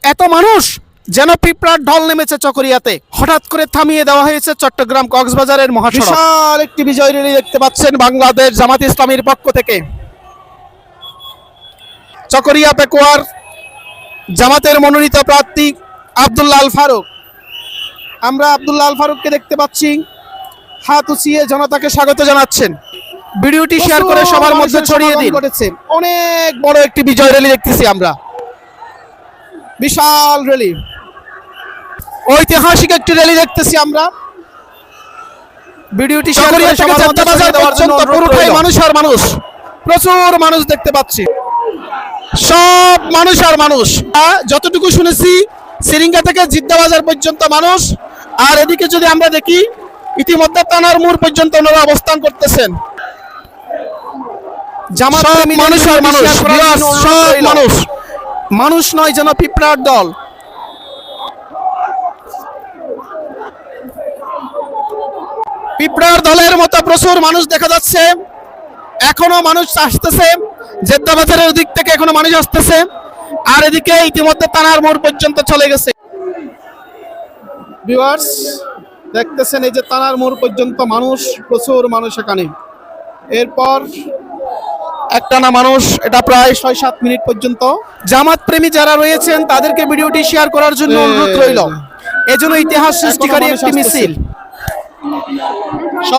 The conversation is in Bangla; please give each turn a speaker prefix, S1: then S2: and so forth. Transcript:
S1: এত মানুষ যেন পিঁপড়ার ঢল নেমেছে চকরিয়াতে। হঠাৎ করে থামিয়ে দেওয়া হয়েছে চট্টগ্রাম কক্সবাজারের মহাসড়ক। বিশাল একটি বিজয় র্যালি দেখতে পাচ্ছেন বাংলাদেশ জামাত ইসলামীর পক্ষ থেকে। চকরিয়া পেকুয়ার জামাতের মনোনীত প্রার্থী আব্দুল্লাহ আল ফারুক, আমরা আব্দুল্লাহ আল ফারুককে দেখতে পাচ্ছি হাত উঁচিয়ে জনতাকে স্বাগত জানাচ্ছেন। ভিডিওটি শেয়ার করে সবার মধ্যে ছড়িয়ে দিন। অনেক বড় একটি বিজয় র্যালি দেখতেছি আমরা, বিশাল র্যালি, ঐতিহাসিক একটি র্যালি দেখতেছি আমরা। ভিডিওটি শেয়ার করে সবার মধ্যে ছড়িয়ে দেওয়ার জন্য পুরোটাই মানুষ আর মানুষ, প্রচুর মানুষ দেখতে পাচ্ছি, সব মানুষ আর মানুষ। যতটুকু শুনেছি সিরিঙ্গা থেকে জিদ্দা বাজার পর্যন্ত মানুষ, আর এদিকে যদি আমরা দেখি ইতিমধ্যে তানার মোড় পর্যন্ত ওনারা অবস্থান করতেছেন। জামাত মানুষ আর মানুষ, সব মানুষ, মানুষ নয় যেন পিঁপড়ার দল। পিঁপড়ার দলের মতো প্রচুর মানুষ দেখা যাচ্ছে। এখনো মানুষ আসতেছে, জেদ্দা বাজারের দিক থেকে এখনো মানুষ আসতেছে, আর এদিকে ইতিমধ্যে তানার মোড় পর্যন্ত চলে গেছে। ভিউয়ার্স দেখতেছেন এই যে তানার মোড় পর্যন্ত মানুষ, প্রচুর মানুষ এখানে। এরপর একটানা মানুষ, এটা প্রায় 6-7 মিনিট পর্যন্ত। জামাত প্রেমী যারা রয়েছেন তাদেরকে ভিডিওটি শেয়ার করার জন্য অনুরোধ রইল। এজন্য ইতিহাস সৃষ্টিকারী একটি মিছিল।